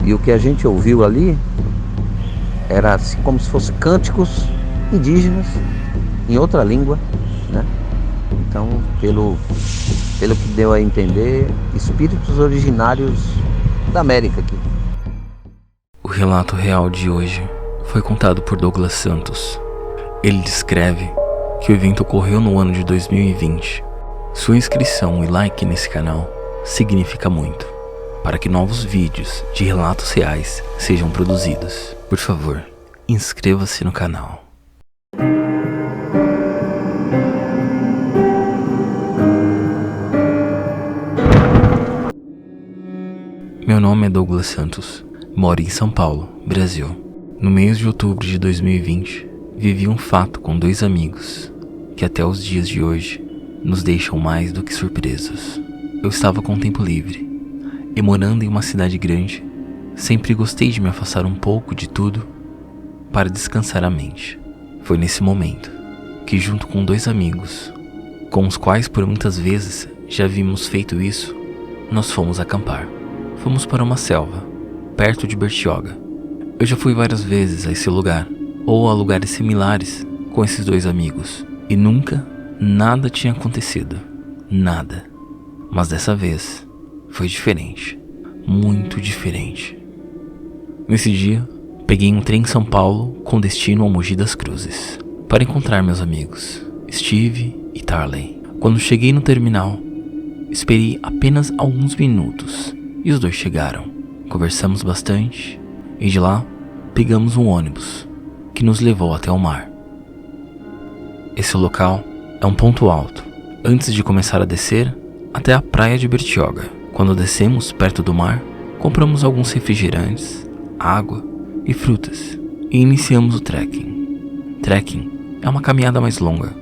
E o que a gente ouviu ali era assim como se fossem cânticos indígenas em outra língua, né? Então, pelo que deu a entender, espíritos originários da América aqui. O relato real de hoje foi contado por Douglas Santos. Ele descreve que o evento ocorreu no ano de 2020. Sua inscrição e like nesse canal significa muito para que novos vídeos de relatos reais sejam produzidos. Por favor, inscreva-se no canal. Meu nome é Douglas Santos, moro em São Paulo, Brasil. No mês de outubro de 2020, vivi um fato com 2 amigos que até os dias de hoje nos deixam mais do que surpresos. Eu estava com tempo livre e, morando em uma cidade grande, sempre gostei de me afastar um pouco de tudo para descansar a mente. Foi nesse momento que, junto com 2 amigos, com os quais por muitas vezes já havíamos feito isso, nós fomos acampar. Fomos para uma selva, perto de Bertioga. Eu já fui várias vezes a esse lugar, ou a lugares similares com esses 2 amigos, e nunca nada tinha acontecido. Nada. Mas dessa vez foi diferente. Muito diferente. Nesse dia, peguei um trem em São Paulo com destino ao Mogi das Cruzes, para encontrar meus amigos, Steve e Tarley. Quando cheguei no terminal, esperei apenas alguns minutos e os 2 chegaram. Conversamos bastante e de lá pegamos um ônibus que nos levou até o mar. Esse local é um ponto alto, antes de começar a descer até a praia de Bertioga. Quando descemos perto do mar, compramos alguns refrigerantes, água e frutas e iniciamos o trekking. Trekking é uma caminhada mais longa,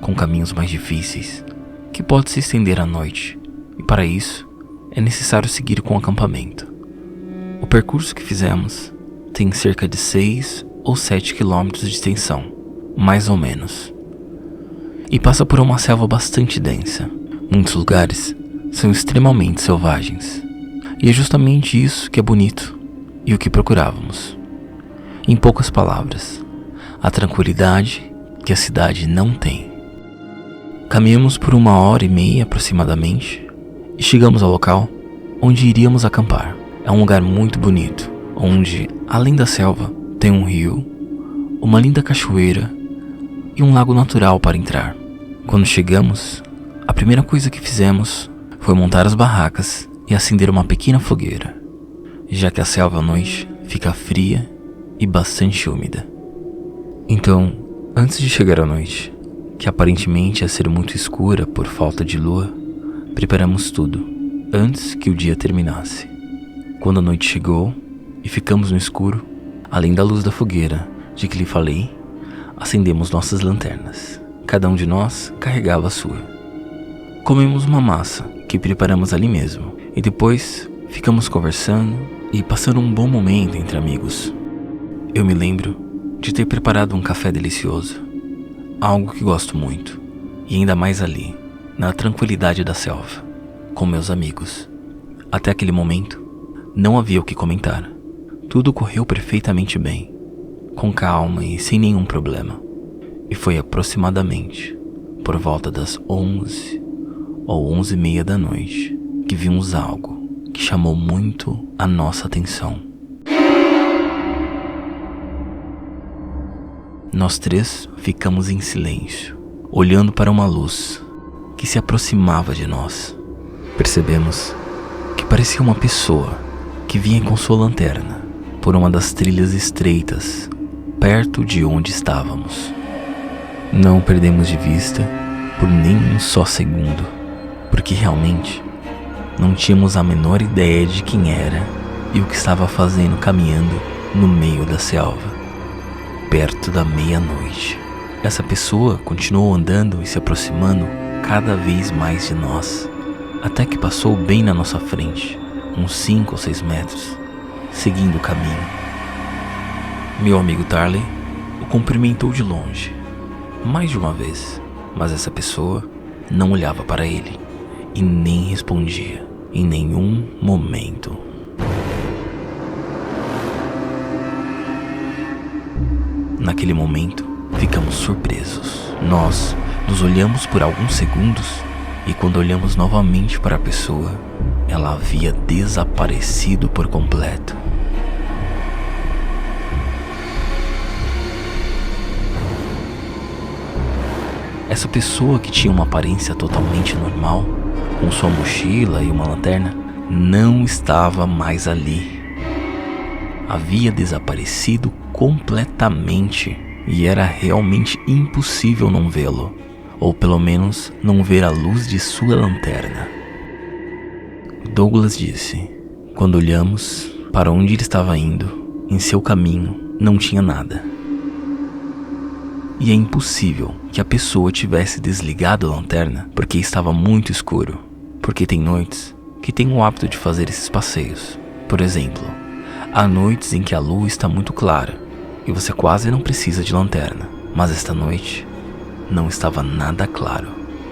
com caminhos mais difíceis, que pode se estender à noite, e para isso é necessário seguir com o acampamento. O percurso que fizemos tem cerca de 6 ou 7 quilômetros de extensão, mais ou menos, e passa por uma selva bastante densa. Muitos lugares são extremamente selvagens, e é justamente isso que é bonito e o que procurávamos. Em poucas palavras, a tranquilidade que a cidade não tem. Caminhamos por 1h30 aproximadamente e chegamos ao local onde iríamos acampar. É um lugar muito bonito, onde, além da selva, tem um rio, uma linda cachoeira e um lago natural para entrar. Quando chegamos, a primeira coisa que fizemos foi montar as barracas e acender uma pequena fogueira, já que a selva à noite fica fria e bastante úmida. Então, antes de chegar à noite, que aparentemente ia ser muito escura por falta de lua, preparamos tudo antes que o dia terminasse. Quando a noite chegou e ficamos no escuro, além da luz da fogueira de que lhe falei, acendemos nossas lanternas. Cada um de nós carregava a sua. Comemos uma massa que preparamos ali mesmo e depois ficamos conversando e passando um bom momento entre amigos. Eu me lembro de ter preparado um café delicioso, algo que gosto muito, e ainda mais ali, na tranquilidade da selva, com meus amigos. Até aquele momento, não havia o que comentar. Tudo correu perfeitamente bem, com calma e sem nenhum problema. E foi aproximadamente por volta das 11 ou 11h30 da noite que vimos algo que chamou muito a nossa atenção. Nós 3 ficamos em silêncio, olhando para uma luz que se aproximava de nós. Percebemos que parecia uma pessoa que vinha com sua lanterna por uma das trilhas estreitas, perto de onde estávamos. Não o perdemos de vista por nem um só segundo, porque realmente não tínhamos a menor ideia de quem era e o que estava fazendo caminhando no meio da selva, perto da meia-noite. Essa pessoa continuou andando e se aproximando cada vez mais de nós, até que passou bem na nossa frente, uns 5 ou 6 metros, seguindo o caminho. Meu amigo Tarley o cumprimentou de longe, mais de uma vez, mas essa pessoa não olhava para ele e nem respondia em nenhum momento. naquele momento, ficamos surpresos. Nós nos olhamos por alguns segundos e quando olhamos novamente para a pessoa, ela havia desaparecido por completo. Essa pessoa, que tinha uma aparência totalmente normal, com sua mochila e uma lanterna, não estava mais ali. Havia desaparecido completamente e era realmente impossível não vê-lo, ou pelo menos não ver a luz de sua lanterna. Douglas disse: quando olhamos para onde ele estava indo, em seu caminho não tinha nada. E é impossível que a pessoa tivesse desligado a lanterna porque estava muito escuro, porque tem noites que têm o hábito de fazer esses passeios. Por exemplo, há noites em que a lua está muito clara e você quase não precisa de lanterna, mas esta noite não estava nada claro,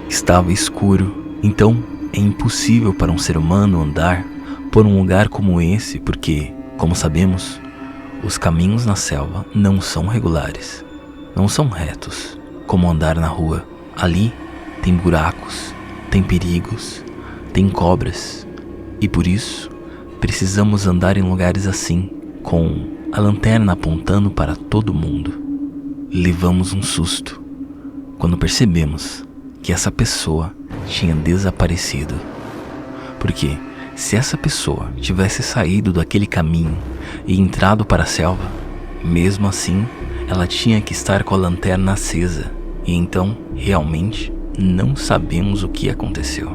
estava escuro. Então é impossível para um ser humano andar por um lugar como esse porque, como sabemos, os caminhos na selva não são regulares. Não são retos, como andar na rua. Ali tem buracos, tem perigos, tem cobras. E por isso, precisamos andar em lugares assim, com a lanterna apontando para todo mundo. Levamos um susto quando percebemos que essa pessoa tinha desaparecido. Porque se essa pessoa tivesse saído daquele caminho e entrado para a selva, mesmo assim, ela tinha que estar com a lanterna acesa, e então, realmente, não sabemos o que aconteceu.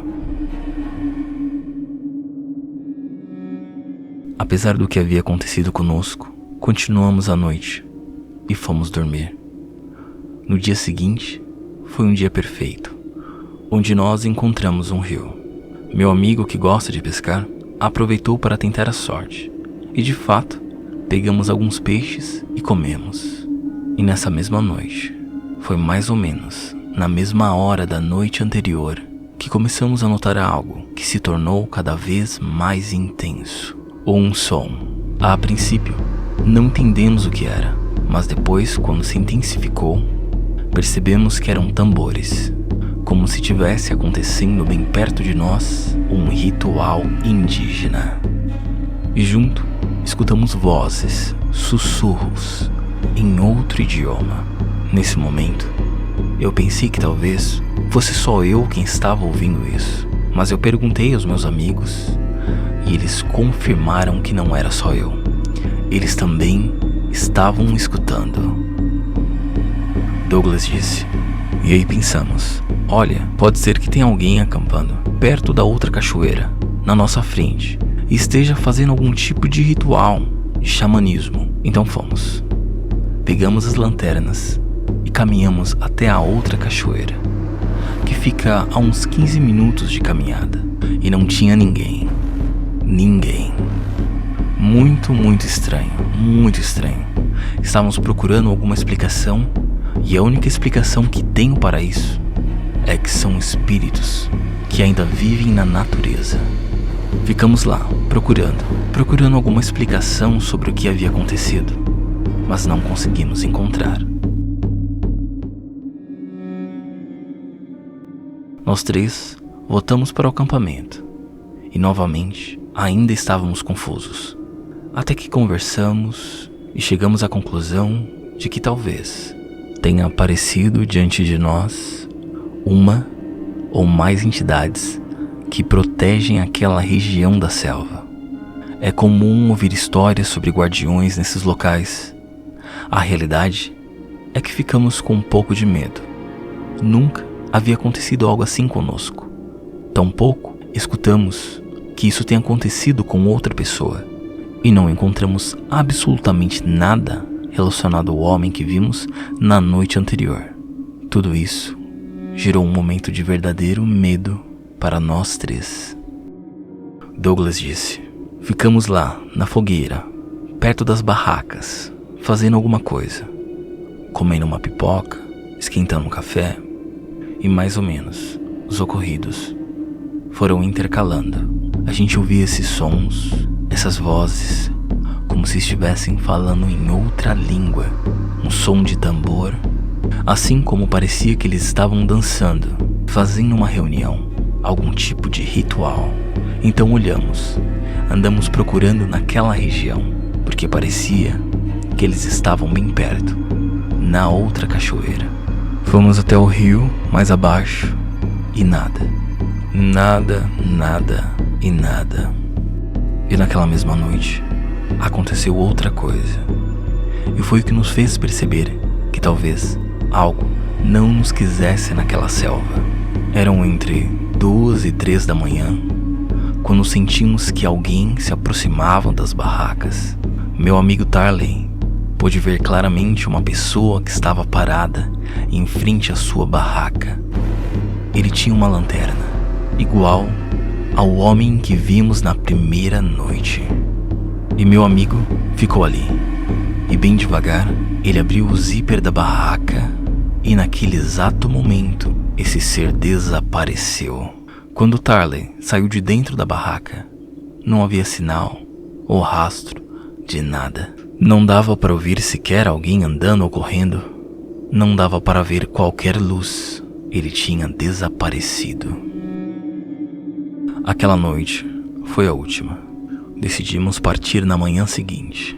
Apesar do que havia acontecido conosco, continuamos a noite e fomos dormir. No dia seguinte, foi um dia perfeito, onde nós encontramos um rio. Meu amigo, que gosta de pescar, aproveitou para tentar a sorte, e de fato, pegamos alguns peixes e comemos. E nessa mesma noite, foi mais ou menos na mesma hora da noite anterior que começamos a notar algo que se tornou cada vez mais intenso. Um som. A princípio, não entendemos o que era, mas depois, quando se intensificou, percebemos que eram tambores, como se tivesse acontecendo bem perto de nós um ritual indígena. E junto, escutamos vozes, sussurros, em outro idioma. Nesse momento, eu pensei que talvez fosse só eu quem estava ouvindo isso, mas eu perguntei aos meus amigos e eles confirmaram que não era só eu. Eles também estavam escutando. Douglas disse: e aí pensamos, olha, pode ser que tenha alguém acampando perto da outra cachoeira, na nossa frente, e esteja fazendo algum tipo de ritual de xamanismo. Então fomos. Pegamos as lanternas e caminhamos até a outra cachoeira, que fica a uns 15 minutos de caminhada, e não tinha ninguém. Ninguém. Muito estranho, muito estranho. Estávamos procurando alguma explicação, e a única explicação que tenho para isso é que são espíritos que ainda vivem na natureza. Ficamos lá, procurando alguma explicação sobre o que havia acontecido, mas não conseguimos encontrar. Nós três voltamos para o acampamento e novamente ainda estávamos confusos, até que conversamos e chegamos à conclusão de que talvez tenha aparecido diante de nós uma ou mais entidades que protegem aquela região da selva. É comum ouvir histórias sobre guardiões nesses locais. A realidade é que ficamos com um pouco de medo. Nunca havia acontecido algo assim conosco. Tampouco escutamos que isso tenha acontecido com outra pessoa. E não encontramos absolutamente nada relacionado ao homem que vimos na noite anterior. Tudo isso gerou um momento de verdadeiro medo para nós três. Douglas disse: ficamos lá, na fogueira, perto das barracas, fazendo alguma coisa, comendo uma pipoca, esquentando um café, e mais ou menos os ocorridos foram intercalando. A gente ouvia esses sons, essas vozes, com como se estivessem falando em outra língua, um som de tambor, assim como parecia que eles estavam dançando, fazendo uma reunião, algum tipo de ritual. Então olhamos, andamos procurando naquela região, porque parecia que eles estavam bem perto, na outra cachoeira. Fomos até o rio, mais abaixo, e nada. Nada, nada e nada. E naquela mesma noite, aconteceu outra coisa. E foi o que nos fez perceber que talvez algo não nos quisesse naquela selva. Eram entre 2 e 3 da manhã, quando sentimos que alguém se aproximava das barracas. Meu amigo Tarley pôde ver claramente uma pessoa que estava parada em frente à sua barraca. Ele tinha uma lanterna, igual ao homem que vimos na primeira noite. E meu amigo ficou ali. E bem devagar, ele abriu o zíper da barraca e naquele exato momento, esse ser desapareceu. Quando Tarley saiu de dentro da barraca, não havia sinal ou rastro de nada. Não dava para ouvir sequer alguém andando ou correndo. Não dava para ver qualquer luz. Ele tinha desaparecido. Aquela noite foi a última. Decidimos partir na manhã seguinte.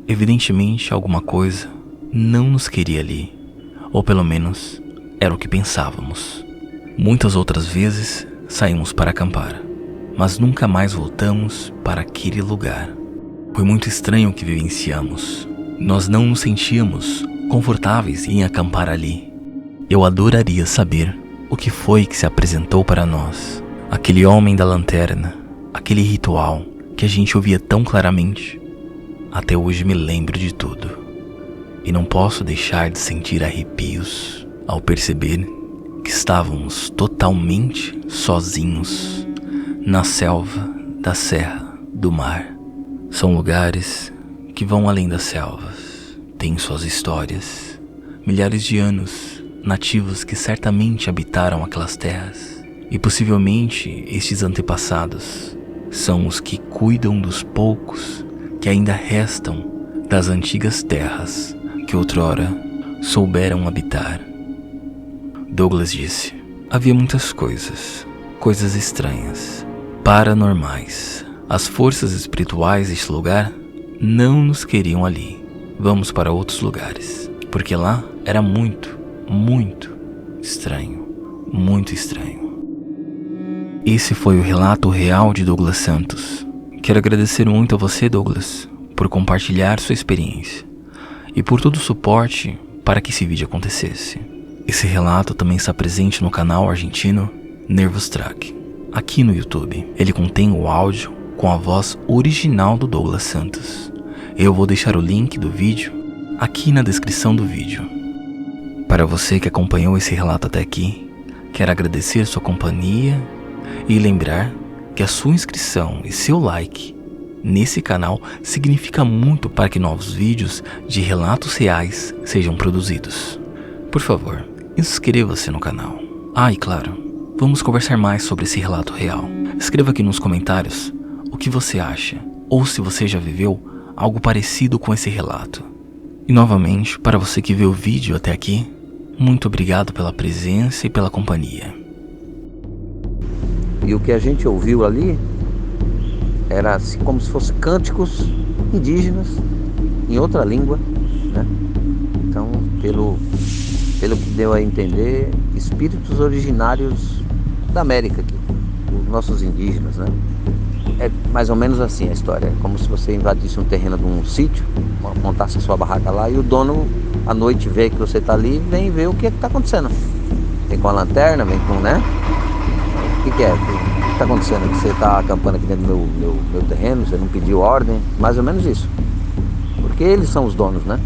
Evidentemente alguma coisa não nos queria ali, ou pelo menos era o que pensávamos. Muitas outras vezes saímos para acampar, mas nunca mais voltamos para aquele lugar. Foi muito estranho o que vivenciamos. Nós não nos sentíamos confortáveis em acampar ali. Eu adoraria saber o que foi que se apresentou para nós. Aquele homem da lanterna, aquele ritual que a gente ouvia tão claramente. Até hoje me lembro de tudo. E não posso deixar de sentir arrepios ao perceber que estávamos totalmente sozinhos na selva da Serra do Mar. São lugares que vão além das selvas, têm suas histórias, milhares de anos, nativos que certamente habitaram aquelas terras. E possivelmente estes antepassados são os que cuidam dos poucos que ainda restam das antigas terras que outrora souberam habitar. Douglas disse: havia muitas coisas estranhas, paranormais. As forças espirituais deste lugar não nos queriam ali. Vamos para outros lugares, porque lá era muito, muito estranho, muito estranho. Esse foi o relato real de Douglas Santos. Quero agradecer muito a você, Douglas, por compartilhar sua experiência e por todo o suporte para que esse vídeo acontecesse. Esse relato também está presente no canal argentino Nervous Track, aqui no YouTube. Ele contém o áudio com a voz original do Douglas Santos. Eu vou deixar o link do vídeo aqui na descrição do vídeo. Para você que acompanhou esse relato até aqui, quero agradecer sua companhia e lembrar que a sua inscrição e seu like nesse canal significa muito para que novos vídeos de relatos reais sejam produzidos. Por favor, inscreva-se no canal. E claro, vamos conversar mais sobre esse relato real. Escreva aqui nos comentários o que você acha, ou se você já viveu algo parecido com esse relato. E novamente, para você que viu o vídeo até aqui, muito obrigado pela presença e pela companhia. E o que a gente ouviu ali era assim como se fossem cânticos indígenas em outra língua, né? Então, pelo que deu a entender, espíritos originários da América aqui, os nossos indígenas, né? É mais ou menos assim a história. É como se você invadisse um terreno de um sítio, montasse a sua barraca lá e o dono à noite vê que você está ali e vem ver o que está acontecendo. Vem com a lanterna, vem com, né? O que é? O que está acontecendo? Que você está acampando aqui dentro do meu terreno, você não pediu ordem, mais ou menos isso. Porque eles são os donos, né?